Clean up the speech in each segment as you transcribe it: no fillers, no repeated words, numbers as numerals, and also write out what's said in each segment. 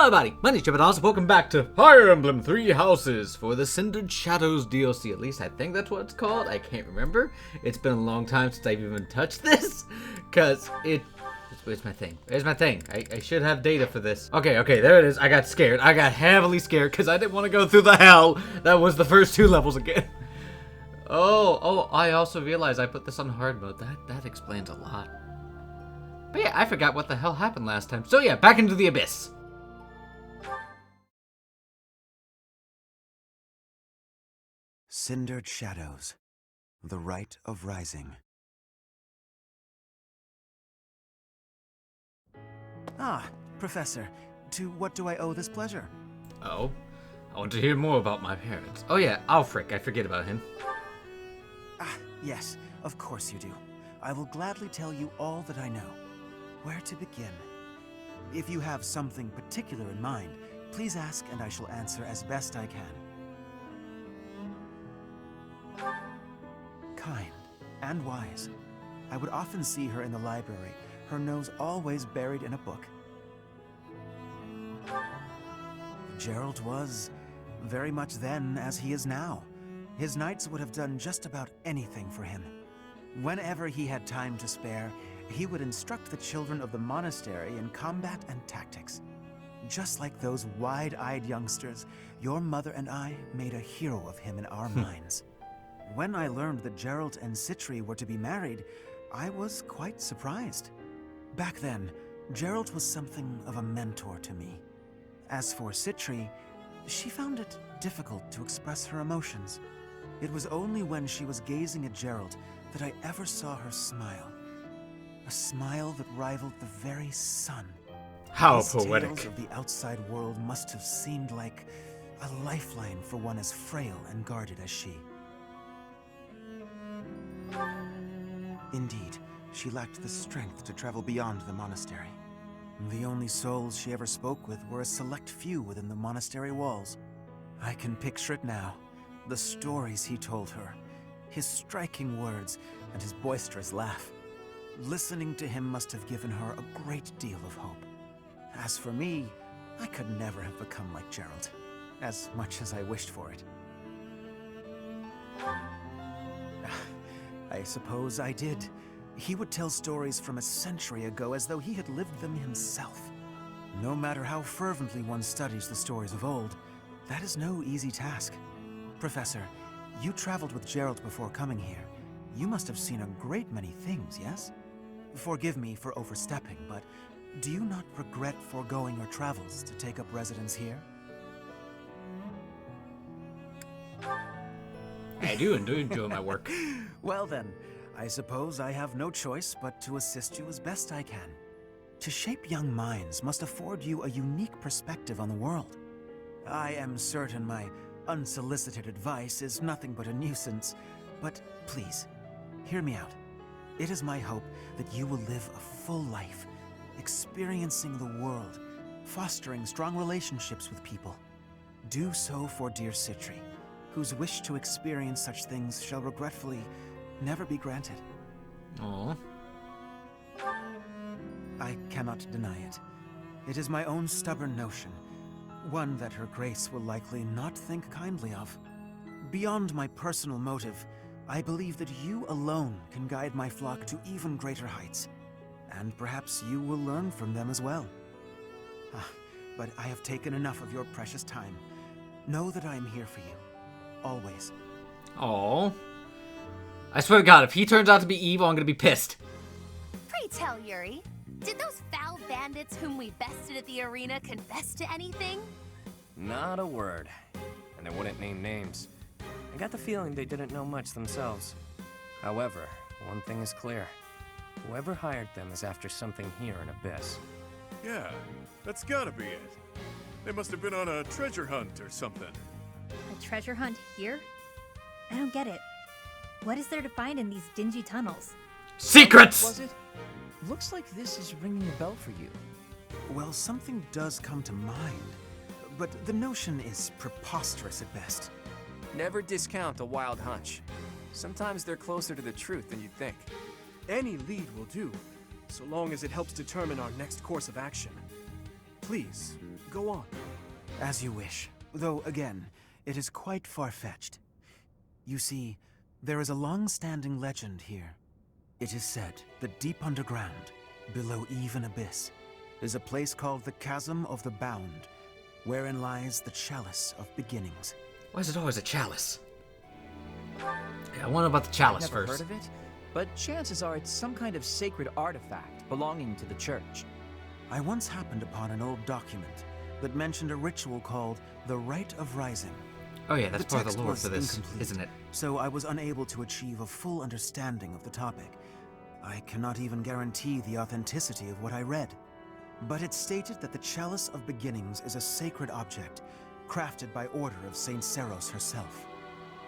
Hello everybody, my name is Trepidanos, welcome back to Fire Emblem 3 Houses for the Cindered Shadows DLC. At least I think that's what it's called, I can't remember. It's been a long time since I've even touched this, because it's my thing. It's my thing. I should have data for this. Okay, there it is. I got scared. I got heavily scared because I didn't want to go through the hell that was the first two levels again. Oh, I also realized I put this on hard mode. That explains a lot. But yeah, I forgot what the hell happened last time. So yeah, back into the abyss. Cindered Shadows, the Rite of Rising. Ah, Professor, to what do I owe this pleasure? Oh, I want to hear more about my parents. Oh yeah, Alfric, I forget about him. Ah, yes, of course you do. I will gladly tell you all that I know. Where to begin? If you have something particular in mind, please ask and I shall answer as best I can. Kind and wise. I would often see her in the library, her nose always buried in a book. Gerald was very much then as he is now. His knights would have done just about anything for him. Whenever he had time to spare, he would instruct the children of the monastery in combat and tactics. Just like those wide-eyed youngsters, your mother and I made a hero of him in our minds. When I learned that Gerald and Citri were to be married, I was quite surprised. Back then, Gerald was something of a mentor to me. As for Citri, she found it difficult to express her emotions. It was only when she was gazing at Gerald that I ever saw her smile. A smile that rivaled the very sun. How These poetic. tales of the outside world must have seemed like a lifeline for one as frail and guarded as she. Indeed, she lacked the strength to travel beyond the monastery. The only souls she ever spoke with were a select few within the monastery walls. I can picture it now. The stories he told her, his striking words, and his boisterous laugh. Listening to him must have given her a great deal of hope. As for me, I could never have become like Gerald, as much as I wished for it. I suppose I did. He would tell stories from a century ago as though he had lived them himself. No matter how fervently one studies the stories of old, that is no easy task. Professor, you traveled with Gerald before coming here. You must have seen a great many things, yes? Forgive me for overstepping, but do you not regret foregoing your travels to take up residence here? I do enjoy my work. Well then, I suppose I have no choice but to assist you as best I can. To shape young minds must afford you a unique perspective on the world. I am certain my unsolicited advice is nothing but a nuisance, but please, hear me out. It is my hope that you will live a full life, experiencing the world, fostering strong relationships with people. Do so for dear Citri, whose wish to experience such things shall regretfully never be granted. Aww. I cannot deny it. It is my own stubborn notion, one that Her Grace will likely not think kindly of. Beyond my personal motive, I believe that you alone can guide my flock to even greater heights, and perhaps you will learn from them as well. But I have taken enough of your precious time. Know that I am here for you, always. Aww. I swear to God, if he turns out to be evil, I'm gonna be pissed. Pray tell, Yuri, did those foul bandits whom we bested at the arena confess to anything? Not a word. And they wouldn't name names. I got the feeling they didn't know much themselves. However, one thing is clear. Whoever hired them is after something here in Abyss. Yeah, that's gotta be it. They must have been on a treasure hunt or something. A treasure hunt here? I don't get it. What is there to find in these dingy tunnels? Secrets! Was it? Looks like this is ringing a bell for you. Well, something does come to mind, but the notion is preposterous at best. Never discount a wild hunch. Sometimes they're closer to the truth than you'd think. Any lead will do, so long as it helps determine our next course of action. Please, go on. As you wish. Though, again, it is quite far-fetched. You see, there is a long-standing legend here. It is said that deep underground, below even abyss, is a place called the Chasm of the Bound, wherein lies the Chalice of Beginnings. Why is it always a chalice? Yeah, I want to know about the chalice I've never first. heard of it, but chances are it's some kind of sacred artifact belonging to the church. I once happened upon an old document that mentioned a ritual called the Rite of Rising. Oh yeah, that's The part of text the lore was for this, incomplete, isn't it? So I was unable to achieve a full understanding of the topic. I cannot even guarantee the authenticity of what I read. But it stated that the Chalice of Beginnings is a sacred object, crafted by order of Saint Seros herself.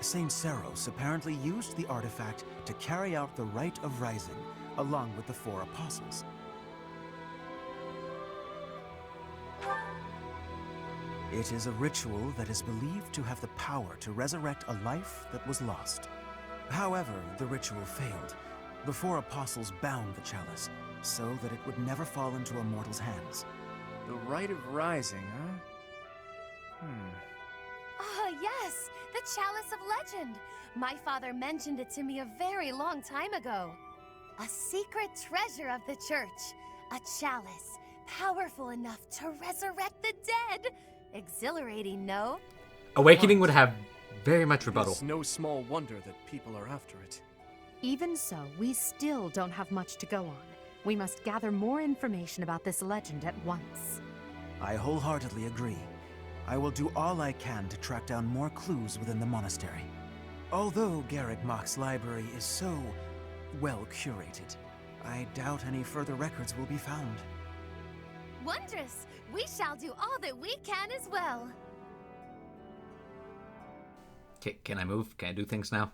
Saint Seros apparently used the artifact to carry out the Rite of Rising, along with the 4 apostles. It is a ritual that is believed to have the power to resurrect a life that was lost. However, the ritual failed. The 4 apostles bound the chalice, so that it would never fall into a mortal's hands. The Rite of Rising, huh? Ah, yes, the Chalice of Legend. My father mentioned it to me a very long time ago. A secret treasure of the church. A chalice, powerful enough to resurrect the dead. Exhilarating, no? Awakening would have very much rebuttal. It's no small wonder that people are after it. Even so, we still don't have much to go on. We must gather more information about this legend at once. I wholeheartedly agree. I will do all I can to track down more clues within the monastery. Although Garrett Mock's library is so well curated, I doubt any further records will be found. Wondrous! We shall do all that we can as well. Can I move? Can I do things now?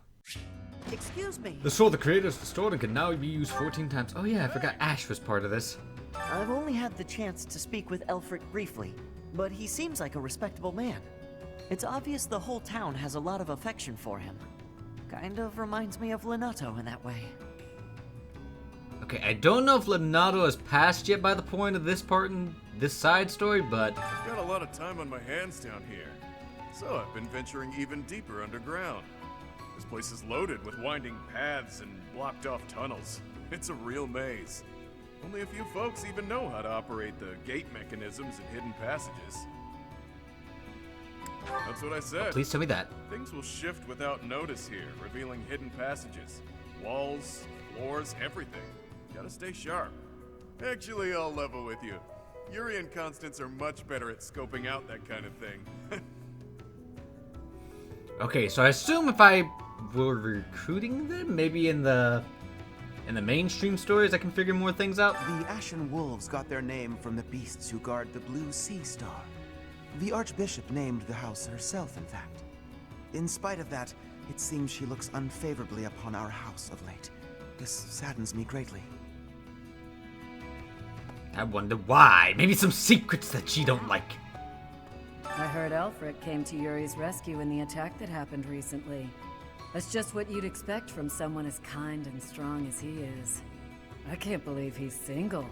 Excuse me. The sword the creators restored and can now be used 14 times. Oh yeah, I forgot Ash was part of this. I've only had the chance to speak with Elfric briefly, but he seems like a respectable man. It's obvious the whole town has a lot of affection for him. Kind of reminds me of Lenato in that way. Okay, I don't know if Leonardo has passed yet by the point of this part in this side story, but I've got a lot of time on my hands down here, so I've been venturing even deeper underground. This place is loaded with winding paths and blocked-off tunnels. It's a real maze. Only a few folks even know how to operate the gate mechanisms and hidden passages. That's what I said. please tell me that. Things will shift without notice here, revealing hidden passages. Walls, floors, everything. Gotta stay sharp. Actually, I'll level with you. Yuri and Constance are much better at scoping out that kind of thing. Okay, so I assume if I were recruiting them, maybe in the mainstream stories, I can figure more things out. The Ashen Wolves got their name from the beasts who guard the Blue Sea Star. The Archbishop named the house herself, in fact. In spite of that, it seems she looks unfavorably upon our house of late. This saddens me greatly. I wonder why. Maybe some secrets that she don't like. I heard Elfric came to Yuri's rescue in the attack that happened recently. That's just what you'd expect from someone as kind and strong as he is. I can't believe he's single.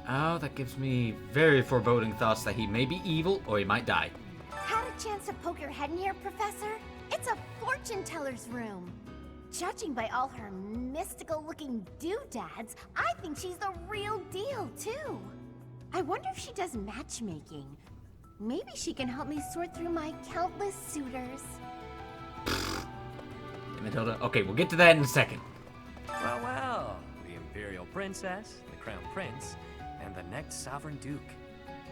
Oh, that gives me very foreboding thoughts that he may be evil or he might die. Had a chance to poke your head in here, Professor? It's a fortune teller's room. Judging by all her mystical-looking doodads, I think she's the real deal, too. I wonder if she does matchmaking. Maybe she can help me sort through my countless suitors. Matilda. Okay, we'll get to that in a second. Well, well, the Imperial Princess, the Crown Prince, and the next Sovereign Duke.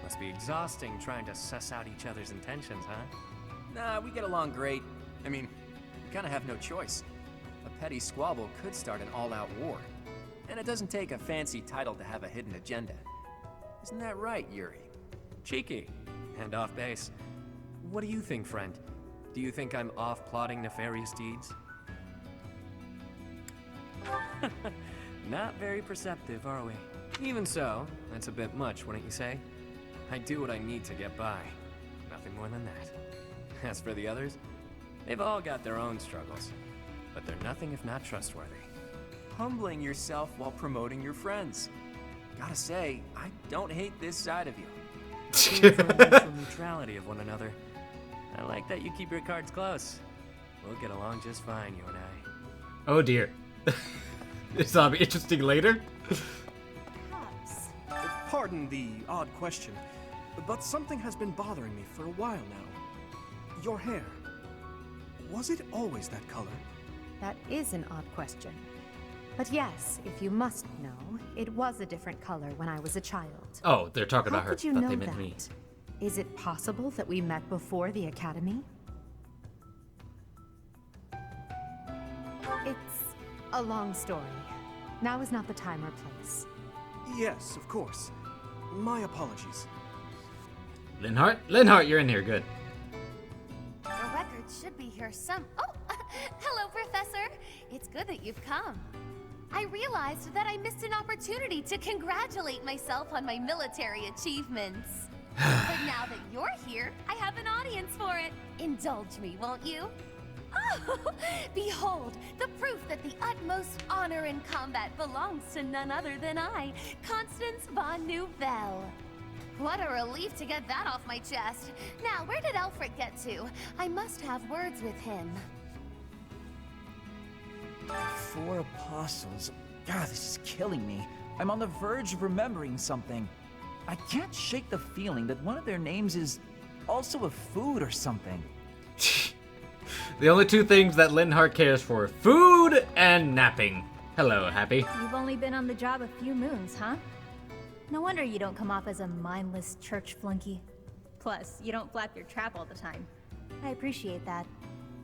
Must be exhausting trying to suss out each other's intentions, huh? Nah, we get along great. I mean, we kind of have no choice. A petty squabble could start an all-out war. And it doesn't take a fancy title to have a hidden agenda. Isn't that right, Yuri? Cheeky. And off base. What do you think, friend? Do you think I'm off plotting nefarious deeds? Not very perceptive, are we? Even so, that's a bit much, wouldn't you say? I do what I need to get by. Nothing more than that. As for the others, they've all got their own struggles. But they're nothing if not trustworthy. Humbling yourself while promoting your friends. Gotta say, I don't hate this side of you. Seems a mutual neutrality of one another. I like that you keep your cards close. We'll get along just fine, you and I. Oh dear. This will be interesting later. Perhaps. Pardon the odd question, but something has been bothering me for a while now. Your hair. Was it always that color? That is an odd question. But yes, if you must know, it was a different color when I was a child. Oh, they're talking How about her. could you Thought know they meant that? me. Is it possible that we met before the academy? It's a long story. Now is not the time or place. Yes, of course. My apologies. Linhart, you're in here. Good. The record should be here Oh, hello, Professor. It's good that you've come. I realized that I missed an opportunity to congratulate myself on my military achievements. But now that you're here, I have an audience for it. Indulge me, won't you? Oh, behold, the proof that the utmost honor in combat belongs to none other than I, Constance von Nouvelle. What a relief to get that off my chest. Now, where did Alfred get to? I must have words with him. 4 apostles. God, this is killing me. I'm on the verge of remembering something. I can't shake the feeling that one of their names is also a food or something. The only two things that Linhart cares for: food and napping. Hello, Happy. You've only been on the job a few moons, huh? No wonder you don't come off as a mindless church flunky. Plus, you don't flap your trap all the time. I appreciate that.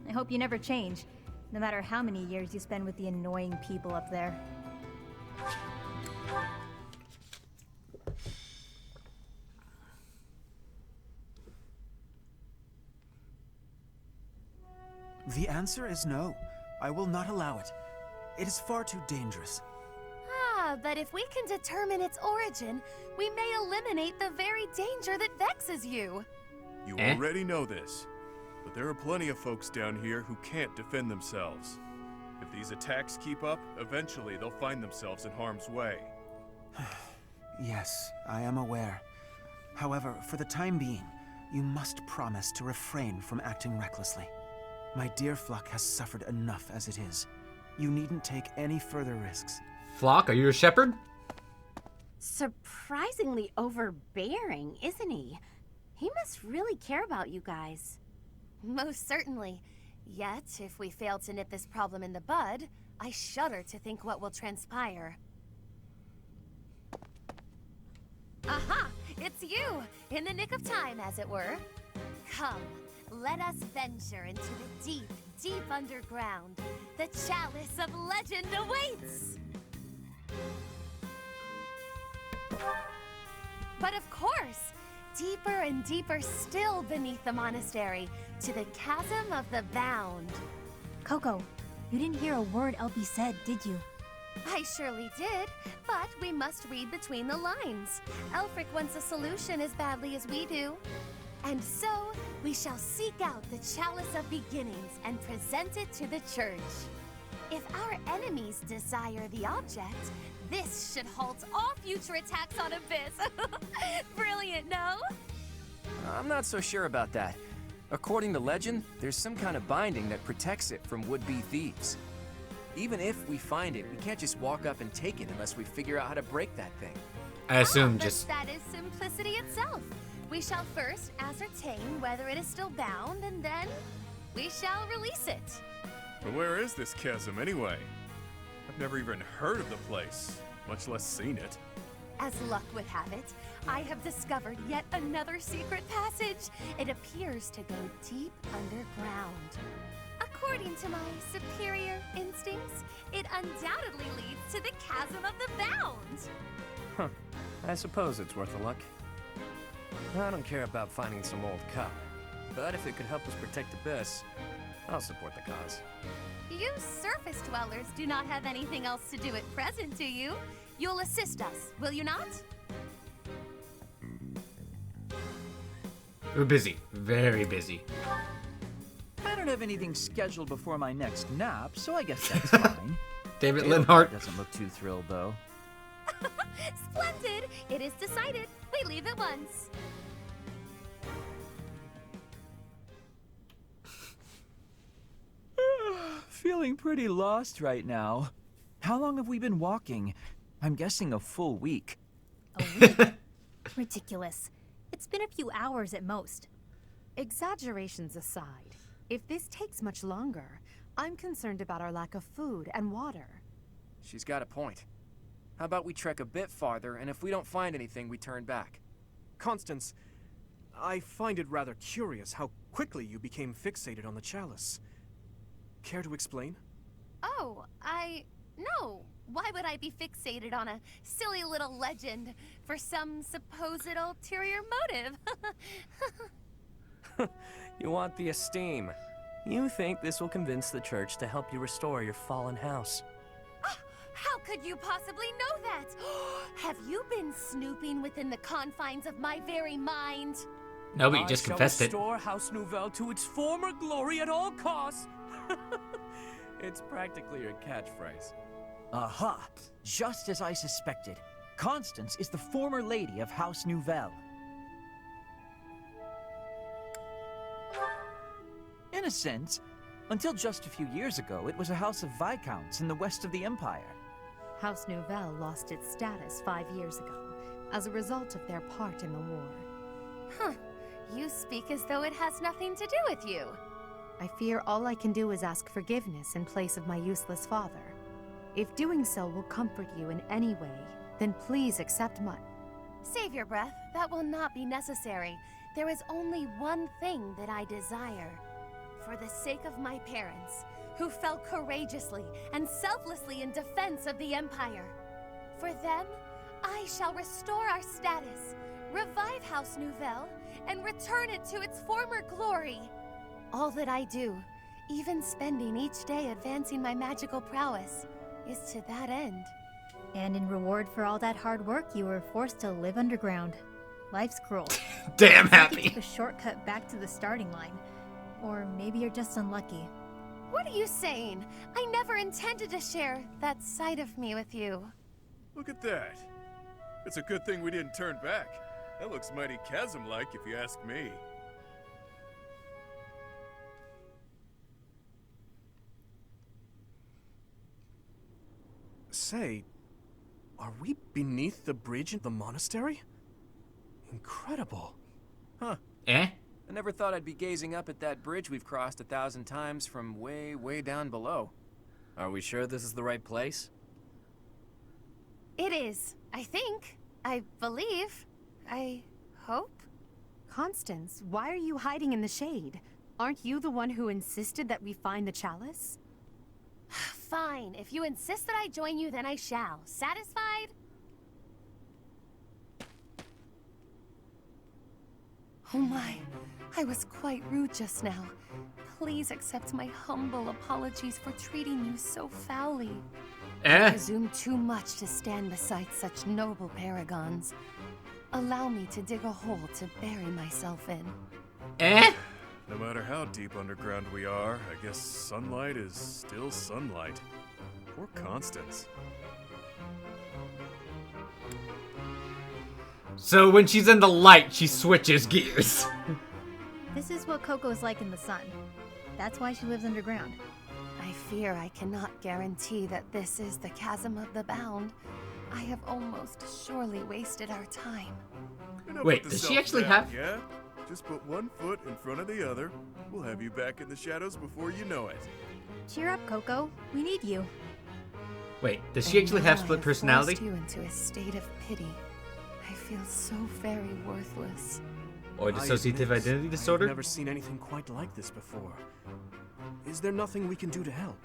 I hope you never change, no matter how many years you spend with the annoying people up there. The answer is no. I will not allow it. It is far too dangerous. Ah, but if we can determine its origin, we may eliminate the very danger that vexes you. You already know this, but there are plenty of folks down here who can't defend themselves. If these attacks keep up, eventually they'll find themselves in harm's way. Yes, I am aware. However, for the time being, you must promise to refrain from acting recklessly. My dear Flock has suffered enough as it is. You needn't take any further risks. Flock, are you a shepherd? Surprisingly overbearing, isn't he? He must really care about you guys. Most certainly. Yet, if we fail to nip this problem in the bud, I shudder to think what will transpire. Aha! It's you! In the nick of time, as it were. Come, let us venture into the deep, deep underground. The Chalice of Legend awaits! But of course, deeper and deeper still beneath the monastery, to the Chasm of the Bound. Coco, you didn't hear a word Elfie said, did you? I surely did, but we must read between the lines. Elfric wants a solution as badly as we do. And so, we shall seek out the Chalice of Beginnings and present it to the church. If our enemies desire the object, this should halt all future attacks on Abyss. Brilliant, no? I'm not so sure about that. According to legend, there's some kind of binding that protects it from would-be thieves. Even if we find it, we can't just walk up and take it unless we figure out how to break that thing. I assume but just... that is simplicity itself. We shall first ascertain whether it is still bound, and then we shall release it. But where is this chasm anyway? I've never even heard of the place, much less seen it. As luck would have it, I have discovered yet another secret passage. It appears to go deep underground. According to my superior instincts, it undoubtedly leads to the Chasm of the Bound. Huh. I suppose it's worth a look. I don't care about finding some old cup, but if it could help us protect Abyss, I'll support the cause. You surface dwellers do not have anything else to do at present, do you? You'll assist us, will you not? We're busy. Very busy. I don't have anything scheduled before my next nap, so I guess that's fine. David Taylor Linhart. doesn't look too thrilled, though. Splendid! It is decided. We leave at once. Feeling pretty lost right now. How long have we been walking? I'm guessing a full week. A week? Ridiculous. It's been a few hours at most. Exaggerations aside, if this takes much longer, I'm concerned about our lack of food and water. She's got a point. How about we trek a bit farther, and if we don't find anything, we turn back? Constance, I find it rather curious how quickly you became fixated on the chalice. Care to explain? Oh, no. Why would I be fixated on a silly little legend for some supposed ulterior motive? You want the esteem. You think this will convince the church to help you restore your fallen house. How could you possibly know that? Have you been snooping within the confines of my very mind? No, but you just confessed it. I shall restore House Nouvelle to its former glory at all costs. It's practically your catchphrase. Aha! Just as I suspected. Constance is the former lady of House Nouvelle. In a sense, until just a few years ago, it was a house of Viscounts in the west of the Empire. House Nouvelle lost its status 5 years ago, as a result of their part in the war. Huh. You speak as though it has nothing to do with you. I fear all I can do is ask forgiveness in place of my useless father. If doing so will comfort you in any way, then please accept my... Save your breath. That will not be necessary. There is only one thing that I desire. For the sake of my parents, who fell courageously and selflessly in defense of the Empire. For them, I shall restore our status, revive House Nouvelle, and return it to its former glory. All that I do, even spending each day advancing my magical prowess, is to that end. And in reward for all that hard work, you were forced to live underground. Life's cruel. Damn It's like happy. you took a shortcut back to the starting line. Or maybe you're just unlucky. What are you saying? I never intended to share that side of me with you. Look at that. It's a good thing we didn't turn back. That looks mighty Chasm-like if you ask me. Say, are we beneath the bridge in the monastery? Incredible. Huh. Eh? I never thought I'd be gazing up at that bridge we've crossed 1,000 times from way, way down below. Are we sure this is the right place? It is, I think. I believe. I hope. Constance, why are you hiding in the shade? Aren't you the one who insisted that we find the chalice? Fine. If you insist that I join you, then I shall. Satisfied? Oh my. I was quite rude just now. Please accept my humble apologies for treating you so foully. I presume too much to stand beside such noble paragons. Allow me to dig a hole to bury myself in. No matter how deep underground we are, I guess sunlight is still sunlight. Poor Constance. So when she's in the light, she switches gears. This is what Coco's like in the sun. That's why she lives underground. I fear I cannot guarantee that this is the Chasm of the Bound. I have almost surely wasted our time. Wait, does she actually have... Yeah? Just put one foot in front of the other. We'll have you back in the shadows before you know it. Cheer up, Coco. We need you. Wait, does she actually have split personality? Forced you into a state of pity. I feel so very worthless. Or dissociative identity disorder? I've never seen anything quite like this before. Is there nothing we can do to help?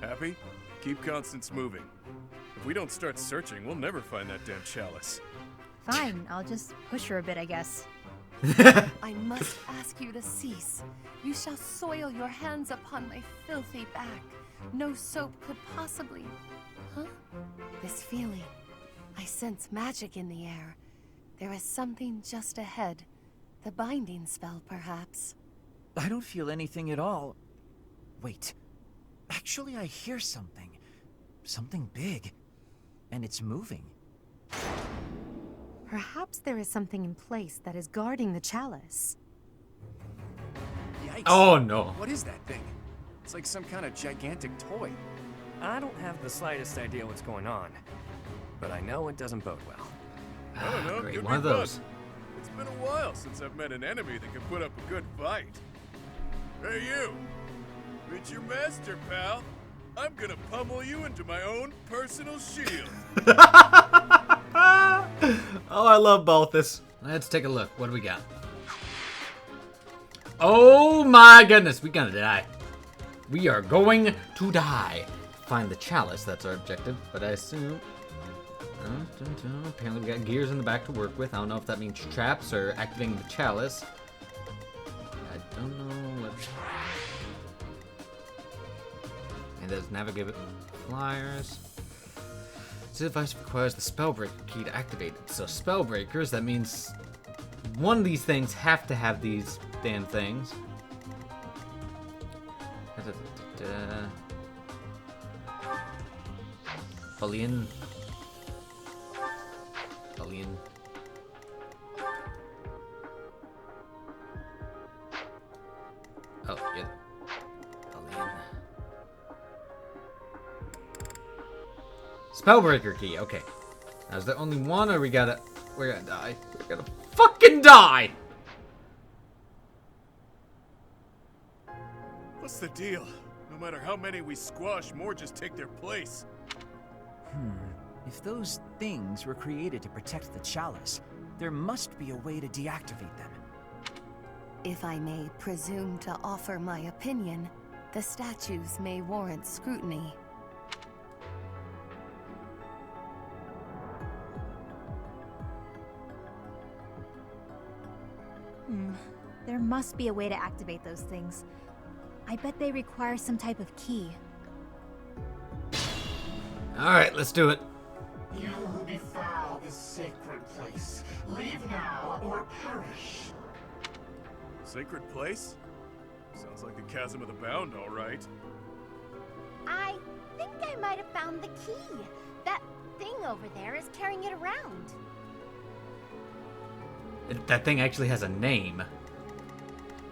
Happy? Keep Constance moving. If we don't start searching, we'll never find that damn chalice. Fine, I'll just push her a bit, I guess. I must ask you to cease. You shall soil your hands upon my filthy back. No soap could possibly... Huh? This feeling. I sense magic in the air. There is something just ahead. The binding spell, perhaps. I don't feel anything at all. Wait. Actually, I hear something. Something big. And it's moving. Perhaps there is something in place that is guarding the chalice. Yikes. Oh no. What is that thing? It's like some kind of gigantic toy. I don't have the slightest idea what's going on, but I know it doesn't bode well. I don't know, Great, could one be of those. fun. It's been a while since I've met an enemy that can put up a good fight. Hey you! Meet your master, pal. I'm gonna pummel you into my own personal shield. Oh, I love Balthus. Let's take a look. What do we got? Oh my goodness, we're gonna die. We are going to die. Find the chalice, that's our objective, but I assume... Apparently we got gears in the back to work with. I don't know if that means traps or activating the chalice. I don't know what... And there's navigate flyers. This device requires the spellbreaker key to activate it. So spellbreakers, that means one of these things have to have these damn things. Bullion. Bullion. Oh, yeah. Bullion. Spellbreaker key, okay. Now, is there only one, or we're gonna die? We're gonna fucking die! What's the deal? No matter how many we squash, more just take their place. If those things were created to protect the chalice, there must be a way to deactivate them. If I may presume to offer my opinion, the statues may warrant scrutiny. There must be a way to activate those things. I bet they require some type of key. Alright, let's do it. You who defile this sacred place, leave now or perish. Sacred place? Sounds like the Chasm of the Bound, all right. I think I might have found the key. That thing over there is carrying it around. That thing actually has a name.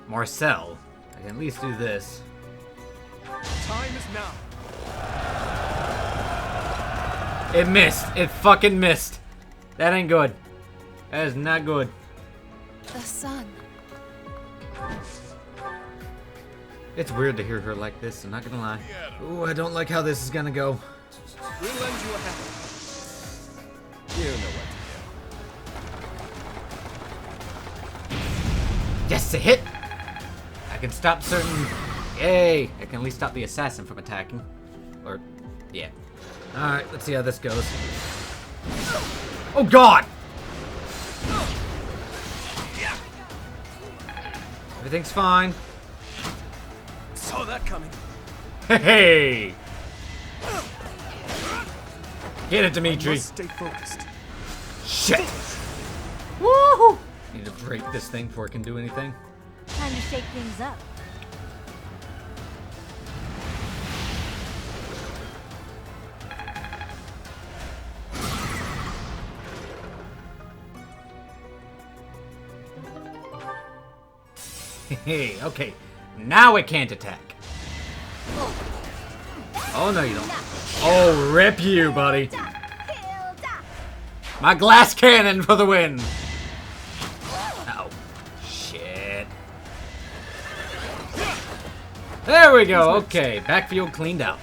Marcel. I can at least do this. Time is now. It missed. It fucking missed. That ain't good. That is not good. The sun. It's weird to hear her like this, I'm not gonna lie. Ooh, I don't like how this is gonna go. We'll lend you a hand. You know what to do. Yes, a hit! I can stop certain... Yay! I can at least stop the assassin from attacking. Or, yeah. Alright, let's see how this goes. Oh god! Everything's fine. Saw that coming. Hey! Get it, Dimitri. Must stay focused. Shit! Woohoo! Need to break this thing before it can do anything. Time to shake things up. Hey, okay. Now it can't attack. Oh, no, you don't. Oh, rip you, buddy. My glass cannon for the win. Oh, shit. There we go. Okay, backfield cleaned out.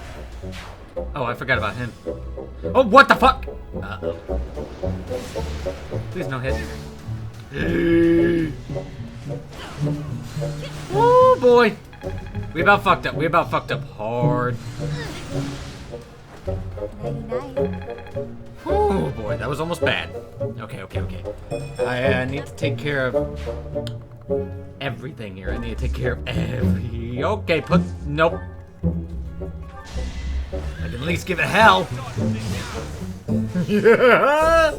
Oh, I forgot about him. Oh, what the fuck? Uh-oh. Please no hit. Oh boy. We about fucked up. We about fucked up hard. Oh boy, that was almost bad. Okay. I need to take care of everything here. I need to take care of every... Okay, nope. I can at least give it hell. Yeah.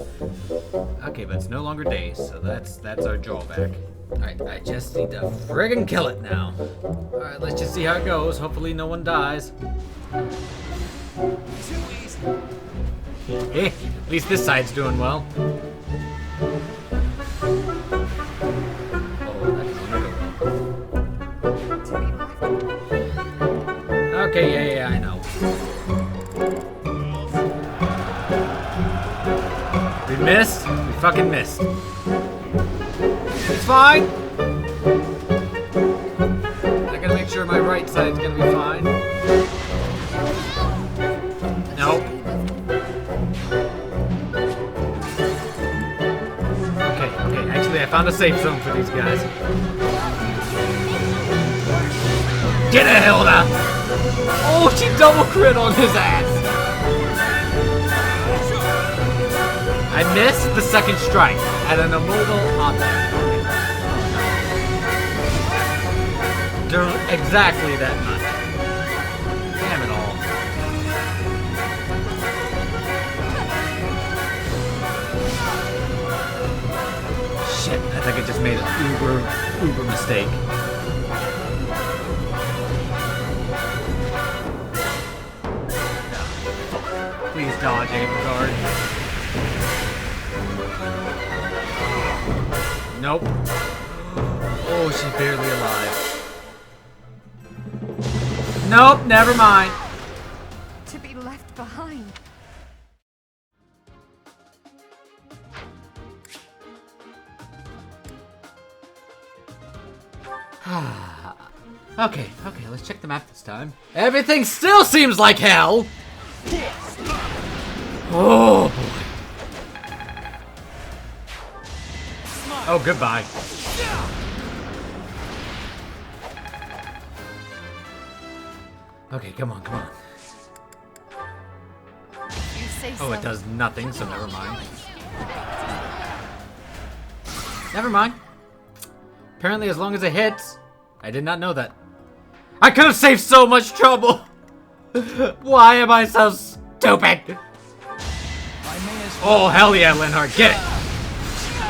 Okay, but it's no longer days, so that's our drawback. Alright, I just need to friggin' kill it now. Alright, let's just see how it goes. Hopefully no one dies. Too easy. Hey, at least this side's doing well. Okay, yeah, I know. We missed. We fucking missed. It's fine. I gotta make sure my right side's gonna be fine. Nope. Okay. Actually, I found a safe zone for these guys. Get a Hilda! Oh, she double crit on his ass. I missed the second strike at an immortal object. Exactly that much. Damn it all. Shit, I think I just made an uber mistake. Please dodge, aim guard. Nope. Oh, she's barely alive. Nope, never mind. To be left behind. Okay, let's check the map this time. Everything still seems like hell! Oh boy. Oh, goodbye. Okay, come on. You say Oh, so. it does nothing, so never mind. Never mind. Apparently, as long as it hits. I did not know that. I could have saved so much trouble! Why am I so stupid? Oh, hell yeah, Linhardt, get it!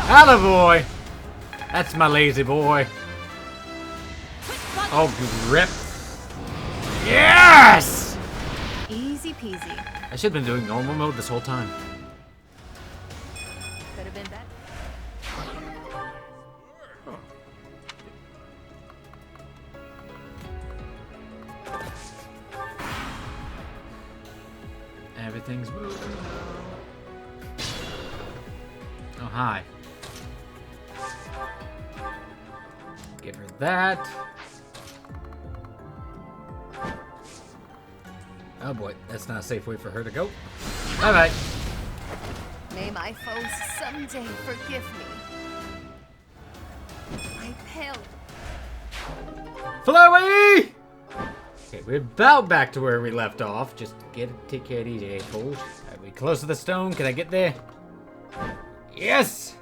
Attaboy! That's my lazy boy. Oh, grip. Yes! Easy peasy. I should have been doing normal mode this whole time. Could have been better. Everything's moving. Oh, hi. Give her that. Oh boy, that's not a safe way for her to go. Bye-bye. May my foes someday forgive me. I pale. Flowey! Okay, we're about back to where we left off. Just take care of these assholes. Are we close to the stone? Can I get there? Yes!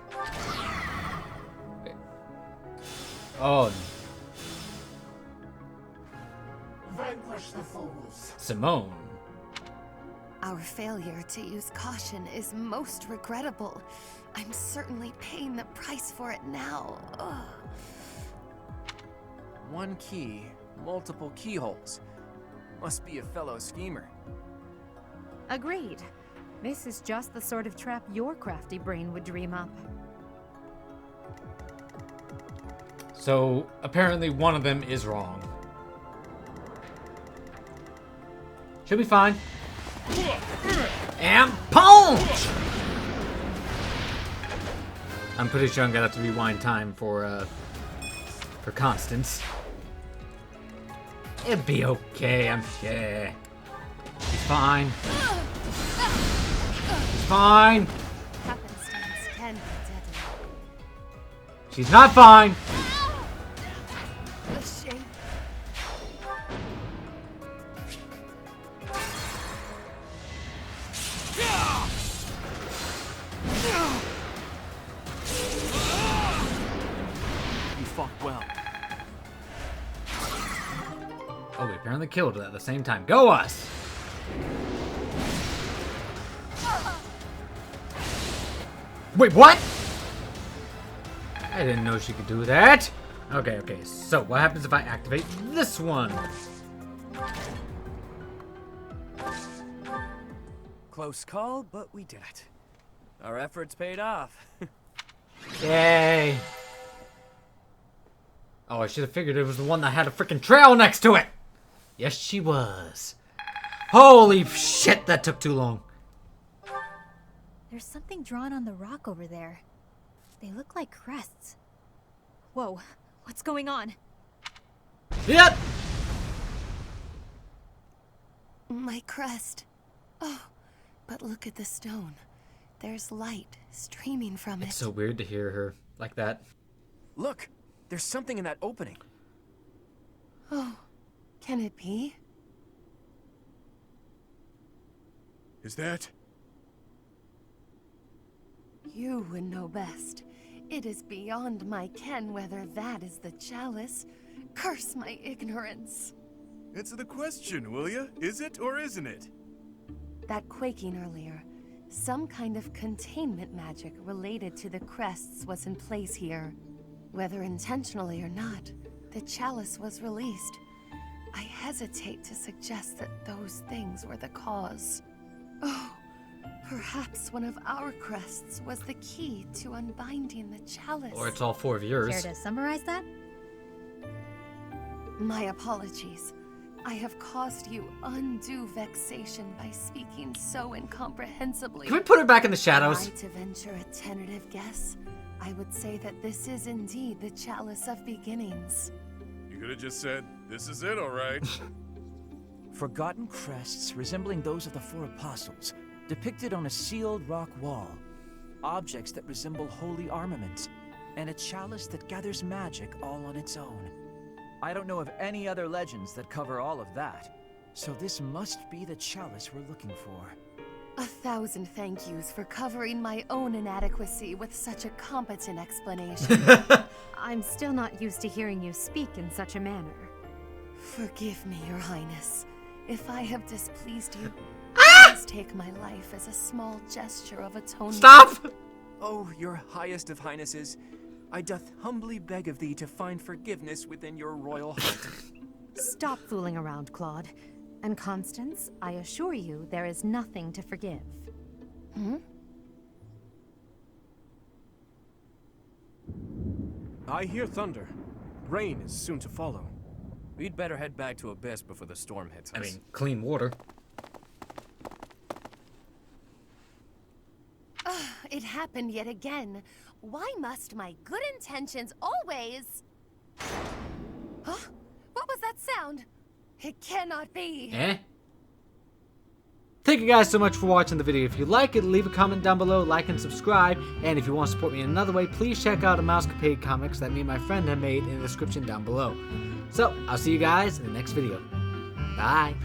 Oh. Vanquish the foes. Simone. Our failure to use caution is most regrettable. I'm certainly paying the price for it now. Ugh. One key, multiple keyholes. Must be a fellow schemer. Agreed. This is just the sort of trap your crafty brain would dream up. So, apparently one of them is wrong. Should be fine. And punch! I'm pretty sure I'm gonna have to rewind time for Constance. It'll be okay, I'm sure. She's fine. She's fine. Happenstance can be deadly. She's not fine. The shape. You fought well. Oh, we apparently killed her at the same time. Go us! Wait, what? I didn't know she could do that. Okay, so what happens if I activate this one? Close call, but we did it. Our efforts paid off. Yay! Oh, I should have figured it was the one that had a freaking trail next to it! Yes, she was. Holy shit, that took too long. There's something drawn on the rock over there. They look like crests. Whoa, what's going on? Yep! My crest. Oh, but look at the stone. There's light streaming from it. It's so weird to hear her like that. Look, there's something in that opening. Oh, can it be? Is that? You would know best. It is beyond my ken whether that is the chalice. Curse my ignorance. Answer the question, will ya? Is it or isn't it? That quaking earlier. Some kind of containment magic related to the crests was in place here. Whether intentionally or not, the chalice was released. I hesitate to suggest that those things were the cause. Oh, perhaps one of our crests was the key to unbinding the chalice. Or it's all four of yours. Care to summarize that? My apologies. I have caused you undue vexation by speaking so incomprehensibly. Can we put her back in the shadows? Were I to venture a tentative guess, I would say that this is indeed the Chalice of Beginnings. You could have just said, this is it, alright. Forgotten crests resembling those of the four apostles, depicted on a sealed rock wall. Objects that resemble holy armaments, and a chalice that gathers magic all on its own. I don't know of any other legends that cover all of that, so this must be the chalice we're looking for. 1,000 thank yous for covering my own inadequacy with such a competent explanation. I'm still not used to hearing you speak in such a manner. Forgive me, Your Highness. If I have displeased you, please take my life as a small gesture of atonement. Stop! Oh, your highest of highnesses, I doth humbly beg of thee to find forgiveness within your royal heart. Stop fooling around, Claude. And Constance, I assure you there is nothing to forgive. Hmm? I hear thunder. Rain is soon to follow. We'd better head back to Abyss before the storm hits us. I mean, clean water. It happened yet again. Why must my good intentions always... Huh? What was that sound? It cannot be. Eh? Thank you guys so much for watching the video. If you like it, leave a comment down below, like and subscribe. And if you want to support me in another way, please check out a Mousecapade comics that me and my friend have made in the description down below. So, I'll see you guys in the next video. Bye.